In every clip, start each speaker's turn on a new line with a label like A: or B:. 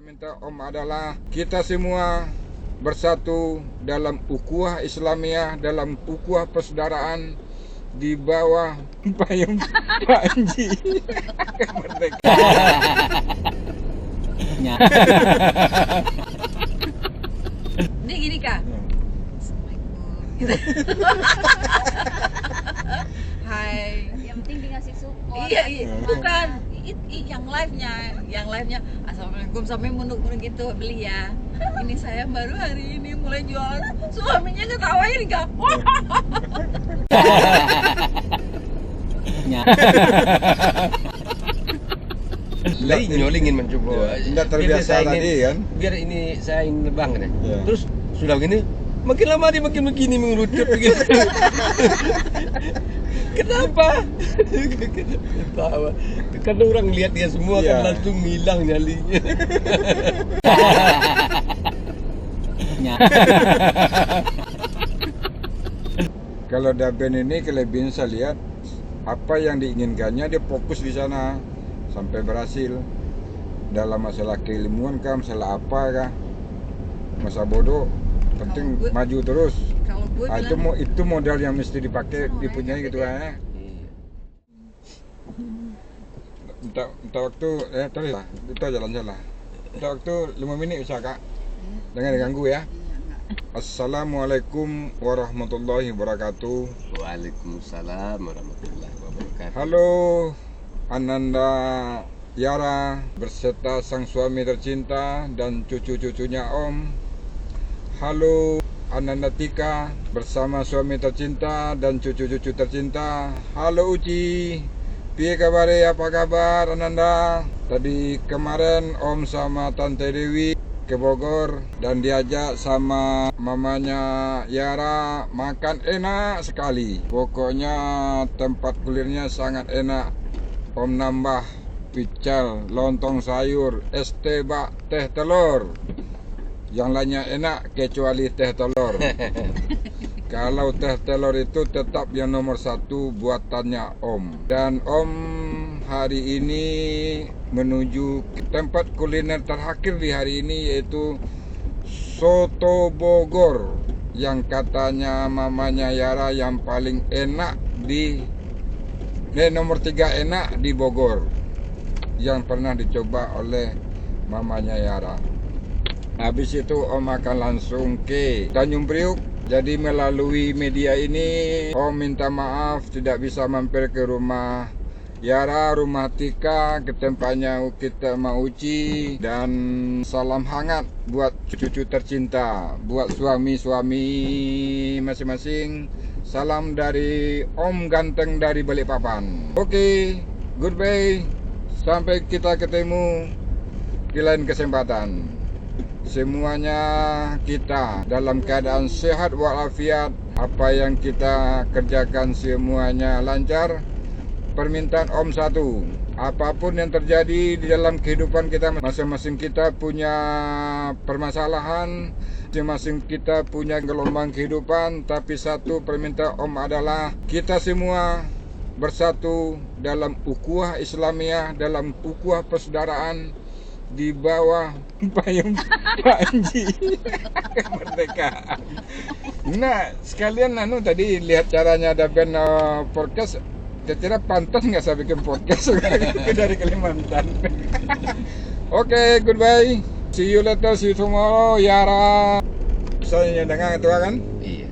A: Permintaan Om adalah kita semua bersatu dalam ukhuwah Islamiyah, dalam ukhuwah persaudaraan di bawah payung Panji kemerdekaan.
B: Ini gini Kak. Assalamualaikum. Gitu. Hai.
C: Yang penting dikasih support.
B: Iya. Bukan. Yang live-nya Assalamualaikum sampai mundur-mundur gitu, beli ya. Ini saya baru hari ini mulai jualan. Suaminya ketawain Kak.
D: Nyoli ingin mencoba.
A: Tidak terbiasa tadi kan.
D: Biar ini saya ingin nebang kan.
A: Ya.
D: Terus sudah begini, makin lama dia makin begini mengerucut begitu. Kenapa? Ketawa. Karena orang lihat dia semua
A: Ya.
D: kan langsung hilang nyalinya.
A: Kalau Daben ini kelebihan saya lihat apa yang diinginkannya dia fokus di sana sampai berhasil dalam masalah keilmuan kah, masalah apa kah, masa bodoh penting
B: Kalau gue-
A: maju terus.
B: Kalau gue
A: Ah,
B: bilang
A: itu modal yang mesti dipakai dipunyai gitu kan. Minta waktu terus lah. Itu jalan salah. Minta waktu 5 menit bisa Kak. Jangan diganggu ya. Assalamualaikum warahmatullahi wabarakatuh.
D: Waalaikumsalam warahmatullahi wabarakatuh.
A: Halo Ananda Yara berserta sang suami tercinta dan cucu-cucunya Om. Halo Ananda Tika bersama suami tercinta dan cucu-cucu tercinta. Halo Uci, piye kabare, apa kabar Ananda? Tadi kemarin Om sama Tante Dewi ke Bogor dan diajak sama mamanya Yara makan enak sekali. Pokoknya tempat kulirnya sangat enak. Om nambah pical, lontong sayur, es teh bak, teh telur. Yang lainnya enak kecuali teh telur. Kalau teh telur itu tetap yang nomor 1 buatannya Om. Dan Om hari ini menuju ke tempat kuliner terakhir di hari ini yaitu Soto Bogor yang katanya mamanya Yara yang paling enak di nomor 3 enak di Bogor yang pernah dicoba oleh mamanya Yara. Habis itu Om akan langsung ke Tanjung Priuk. Jadi melalui media ini Om minta maaf tidak bisa mampir ke rumah Yara, rumah Tika, ke tempatnya kita mau Uci. Dan salam hangat buat cucu tercinta, buat suami-suami masing-masing. Salam dari Om ganteng dari Balikpapan. Oke, goodbye. Sampai kita ketemu di lain kesempatan. Semuanya kita dalam keadaan sehat walafiat. Apa yang kita kerjakan semuanya lancar. Permintaan Om 1, apapun yang terjadi di dalam kehidupan kita, masing-masing kita punya permasalahan, masing-masing kita punya gelombang kehidupan, tapi satu permintaan Om adalah kita semua bersatu dalam ukhuwah Islamiyah, dalam ukhuwah persaudaraan di bawah payung Panji kemerdekaan. Nah, sekalian tadi lihat caranya ada band podcast. Kira-kira pantas nggak saya bikin podcast dari Kalimantan. Oke, goodbye. See you later, see you tomorrow, Yara. Saya dengan ketua kan?
D: Iya.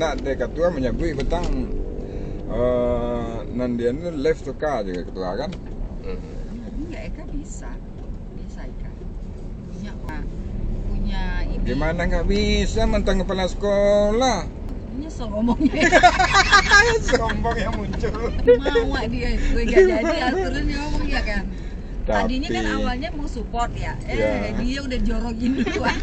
A: Nah, ketua menyebut betang nandian live suka juga ketua kan?
B: enggak Eka bisa Eka. Punya ini.
A: Gimana nggak bisa mentang kepala sekolah?
B: Nyesel ngomongnya.
A: Sombong yang muncul.
B: Mau dia gue gak jadi aturan dia ngomong ya kan. Tadinya kan
A: Tapi-
B: awalnya mau support ya.
A: Ya.
B: Dia udah jorogin duluan.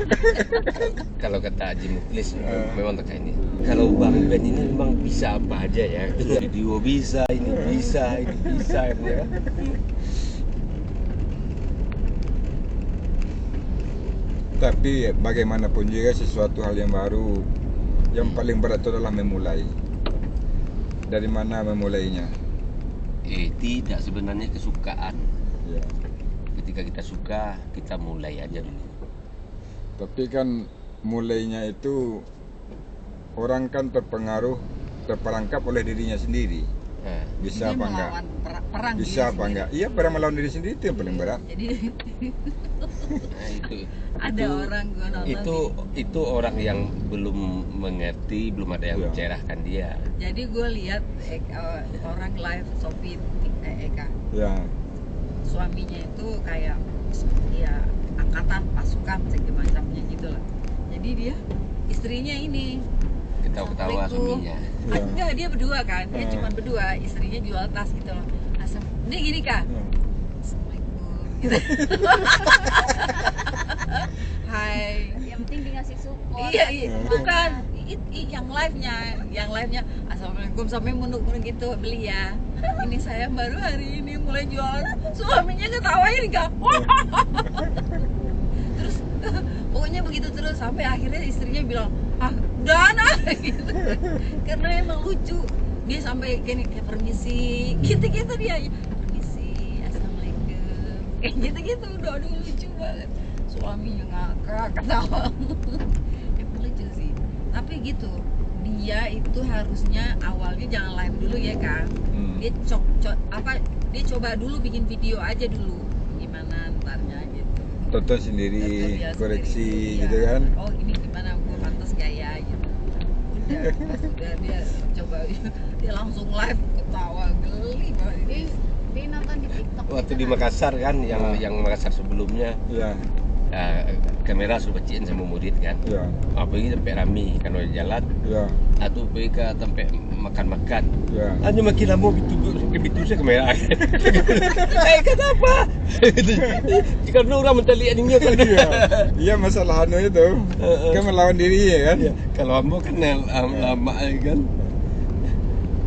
D: Kalau kata Haji Muklis memang kayak ini. Kalau Bang Ben ini memang bisa apa aja ya. Video bisa, ini bisa, ini bisa ya.
A: Tapi bagaimanapun juga sesuatu hal yang baru, yang paling berat itu adalah memulai. Dari mana memulainya?
D: Tidak, sebenarnya kesukaan.
A: Ya.
D: Ketika ketika kita suka, kita mulai aja dulu.
A: Tapi kan mulainya itu orang kan terperangkap oleh dirinya sendiri.
D: Nah,
A: Bisa
B: Dia
A: apa enggak?
B: melawan perang
A: Bisa
B: diri
A: apa
B: sendiri.
A: enggak? Iya, perang melawan diri sendiri itu yang paling berat.
B: Jadi
D: nah
B: ada orang gue nonton
D: itu orang yang belum mengerti, belum ada yang
A: Iya.
D: mencerahkan dia.
B: jadi gue lihat orang live Sophie Eka,
A: Ya,
B: suaminya itu kayak ya angkatan pasukan segala macamnya gitu lah. Jadi dia istrinya ini
D: Ketawa-ketawa
B: Assalamualaikum.
D: suaminya.
A: Iya.
B: Enggak, dia berdua kan, dia
A: Hmm.
B: cuma berdua, istrinya jual tas gitu loh. Ini gini kak,
A: ya.
B: Assalamualaikum gitu. Hai.
C: Yang penting dia ngasih support.
B: Iya,
C: ngasih
B: iya.
C: semangat.
B: Bukan yang live-nya Assalamualaikum sampai mundur-mundur gitu, beli ya. Ini saya baru hari ini mulai jualan. Suaminya ketawain enggak? Terus pokoknya begitu terus sampai akhirnya istrinya bilang, "Ah, udah nah." gitu. Karena emang lucu. Dia sampai kayak permisi, gitu-gitu dia. Permisi, Assalamualaikum. Kayak gitu-gitu, udah lucu banget. Suaminya ngakak, ketawa. Emang lucu sih. Tapi gitu, dia itu harusnya awalnya jangan live dulu ya Kang. Dia dia coba dulu bikin video aja dulu, gimana ntarnya gitu.
A: Tonton sendiri,
B: Tonton dia
A: koreksi
B: sendiri,
A: gitu
B: iya.
A: kan.
B: Oh ini gimana, gue pantas gak ya gitu. Udah, pas udah dia coba dia langsung live ketawa geli banget.
C: Dia nonton di TikTok.
D: Waktu
C: gitu
D: di
C: kan.
D: Makassar kan, yang Makassar sebelumnya,
A: Ya,
D: kamera suruh baciin sama murid kan.
A: ya,
D: Apa ini sampai rame kan udah jalan,
A: ya,
D: atau pergi ke sampai makan-makan.
A: ya.
D: Hanya makin lama begitu saya kamera. Kenapa? Karena orang mentalian ini kan.
A: Iya, iya masalah anu itu kan melawan diri ya kan.
D: Ya, kalau ambo kan lama kan.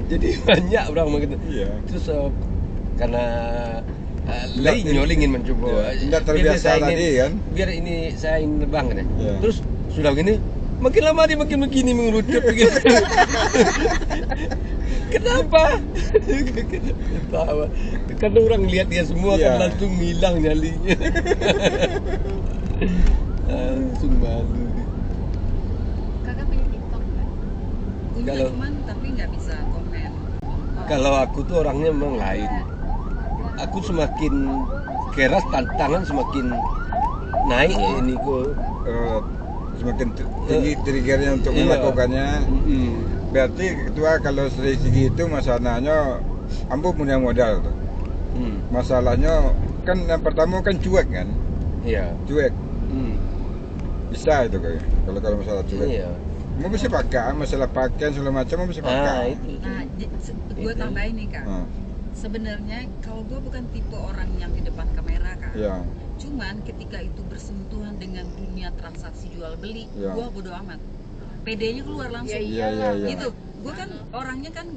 D: Jadi banyak orang begitu.
A: Iya.
D: Terus karena lainnya ingin mencoba.
A: Iya, tidak
D: Biar
A: terbiasa
D: saya
A: tadi kan.
D: Biar ini saya ingin bang kan.
A: Iya.
D: Terus sudah begini, makin lama dia makin begini mengerucut begitu. Kenapa? Ketawa. Karena orang lihat dia semua
A: Iya.
D: kan langsung hilang nyalinya. Langsung malu.
C: Kakak punya TikTok kan?
B: Punya
D: Kalau-
B: cuman tapi nggak bisa komen.
D: Kalau aku tuh orangnya memang lain. Aku semakin keras tantangan semakin naik ini kok.
A: Semakin tinggi triggernya untuk
D: Iya.
A: melakukannya.
D: Mm-mm.
A: Berarti ketua kalau dari segi itu masalahnya ambo punya modal tuh.
D: Hmm.
A: Masalahnya kan yang pertama kan cuek kan,
D: Iya.
A: cuek
D: Hmm.
A: bisa itu kayak kalau masalah cuek.
D: Iya.
A: Mau bisa pakai masalah pakaian segala macam mau bisa
D: Ah,
A: pakai.
D: itu.
B: Nah, gue
D: Itu.
B: tambahin nih Kak.
A: Ah,
B: Sebenarnya kalau gue bukan tipe orang yang di depan kamera Kak.
A: ya,
B: Cuman ketika itu bersentuhan dengan dunia transaksi jual beli,
A: Ya.
B: gue bodo amat. PD-nya keluar langsung.
C: Ya,
A: iya, iya.
B: Gitu. Gue kan orangnya kan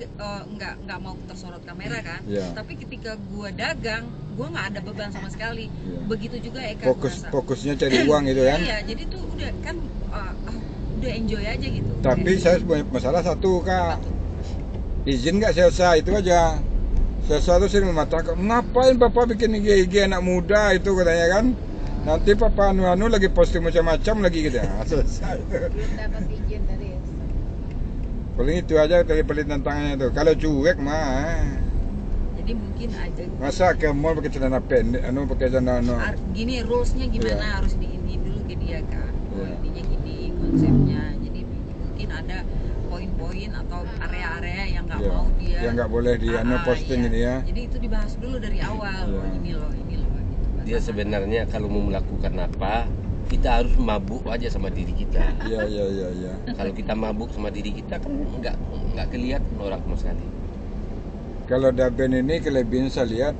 B: nggak mau tersorot kamera kan.
A: Ya.
B: Tapi ketika gue dagang, gue nggak ada beban sama sekali.
A: Ya.
B: Begitu juga Eka gua rasa.
A: Fokusnya cari uang gitu kan.
B: Iya, jadi tuh udah kan udah enjoy aja gitu.
A: Tapi saya punya masalah satu kak, izin nggak selesai itu aja. Selesai itu sering mematakan, ngapain bapak bikin IG anak muda itu katanya kan. Nanti papa anu lagi posting macam-macam lagi gitu. Nah, selesai.
C: Belum dapat izin dari
A: Paling itu aja dari pelit tantangannya itu. Kalau cuek mah,
B: Jadi mungkin aja
A: masa ke mall pakai celana pendek, pakai celana
B: gini rulesnya gimana
A: Iya.
B: harus diini dulu ke dia kan. Oh,
A: Iya.
B: intinya gini konsepnya. Jadi mungkin ada poin-poin atau area-area yang nggak
A: Iya.
B: mau dia.
A: yang nggak boleh di posting
B: iya.
A: ini ya.
B: Jadi itu dibahas dulu dari awal.
A: Iya.
B: Oh, ini loh gitu.
D: Dia sebenarnya kalau mau melakukan apa, kita harus mabuk aja sama diri kita.
A: Iya iya iya iya.
D: Kalau kita mabuk sama diri kita kan nggak kelihatan orang sama sekali.
A: Kalau Daben ini kelebihan saya lihat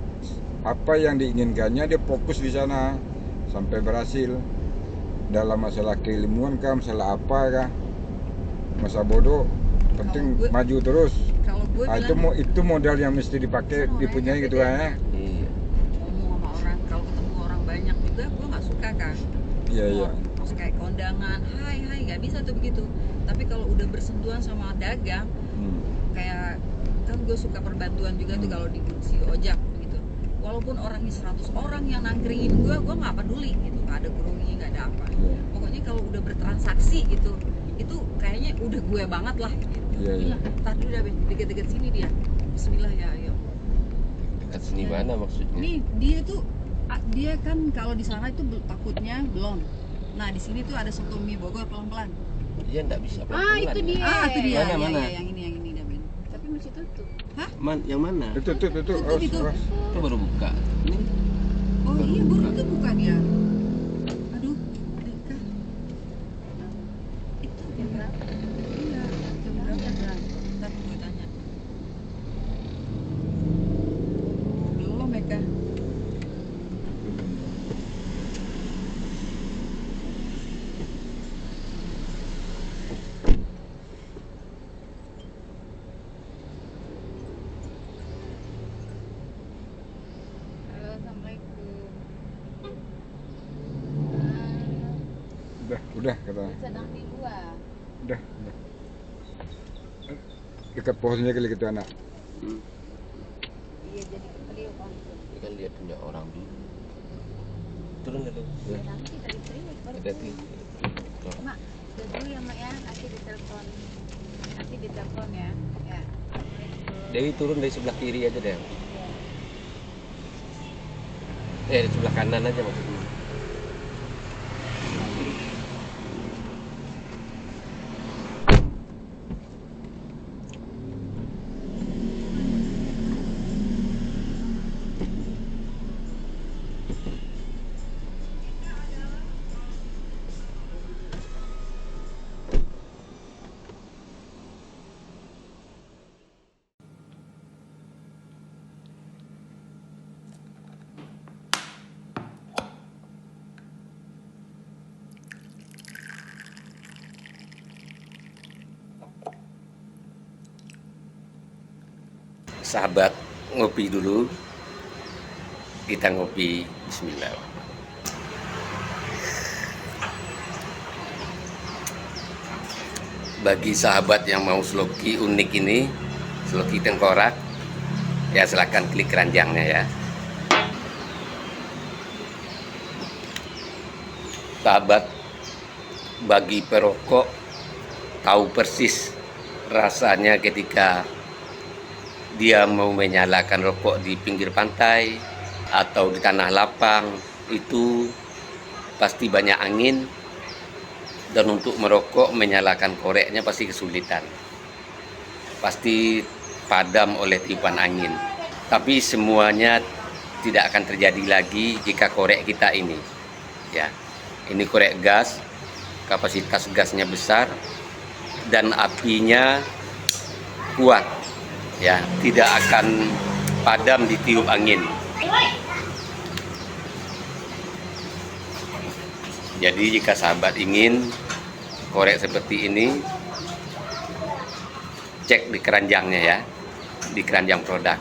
A: apa yang diinginkannya dia fokus di sana sampai berhasil dalam masalah keilmuan kah, masalah apa kah, masa bodoh penting
B: Kalau gue-
A: maju terus.
B: Kalau gue
A: Ah,
B: bilang
A: itu modal yang mesti dipakai
B: Sama
A: dipunyai
B: orangnya
A: gitu
B: beda.
A: ya.
D: Iya.
B: ngomong sama orang, kalau ketemu orang banyak juga gue nggak suka kan.
A: Iya iya.
B: Maksudnya kayak kondangan, hai nggak bisa tuh begitu. Tapi kalau udah bersentuhan sama dagang,
A: Hmm.
B: kayak kan gue suka perbantuan juga tuh
A: Hmm.
B: kalau di si ojek begitu. walaupun orangnya 100 orang yang nangkringin gue nggak peduli gitu, nggak ada grogi, nggak ada apa.
A: Iya.
B: Pokoknya kalau udah bertransaksi gitu, itu kayaknya udah gue banget lah gitu.
A: Iya, iya.
B: Ntar dulu dah, Be. Deket-deket sini dia. Bismillah ya, ayo.
D: Dekat sini mana maksudnya?
B: Nih dia kan kalau di sana itu takutnya belum. Nah di sini tuh ada soto mie Bogor pelan-pelan.
D: Dia nggak bisa
C: Ah,
D: pelan-pelan.
C: itu dia.
B: Itu dia.
D: Mana,
B: Iya,
D: mana?
B: iya, yang ini dah, Ben.
C: Tapi masih tutup.
D: Yang mana?
A: Itu.
B: Tutup itu.
D: Itu baru buka. Ini
B: Oh
D: Baru
B: iya,
D: buka.
B: baru tuh buka dia. Aduh, Deka. Itu
C: Jam berapa?
B: iya, jam berapa? Ntar gue tanya. Belum, Meka.
C: Halo, assalamualaikum.
A: Udah kata.
C: Sedang di luar.
A: Udah. Dekat pohonnya kali kita anak.
C: Iya, jadi beliau langsung.
D: Ini kan dia punya orang dulu. Turun dulu.
C: Ya, nanti dari klinik baru.
D: Hati-hati.
C: Mak, udah dulu ya Mak ya. Nanti ditelepon. Nanti ditelepon ya. Ya.
D: Dewi turun dari sebelah kiri aja deh.
C: Iya.
D: Dari sebelah kanan aja maksudnya. Sahabat, ngopi dulu. Kita ngopi. Bismillah. Bagi sahabat yang mau sloki unik ini, sloki tengkorak, ya silahkan klik keranjangnya ya. Sahabat, bagi perokok tahu persis rasanya ketika dia mau menyalakan rokok di pinggir pantai atau di tanah lapang, itu pasti banyak angin, dan untuk merokok menyalakan koreknya pasti kesulitan, pasti padam oleh tiupan angin. Tapi semuanya tidak akan terjadi lagi jika korek kita ini, ya, ini korek gas, kapasitas gasnya besar dan apinya kuat, ya, tidak akan padam ditiup angin. Jadi jika sahabat ingin korek seperti ini, cek di keranjangnya ya, di keranjang produk.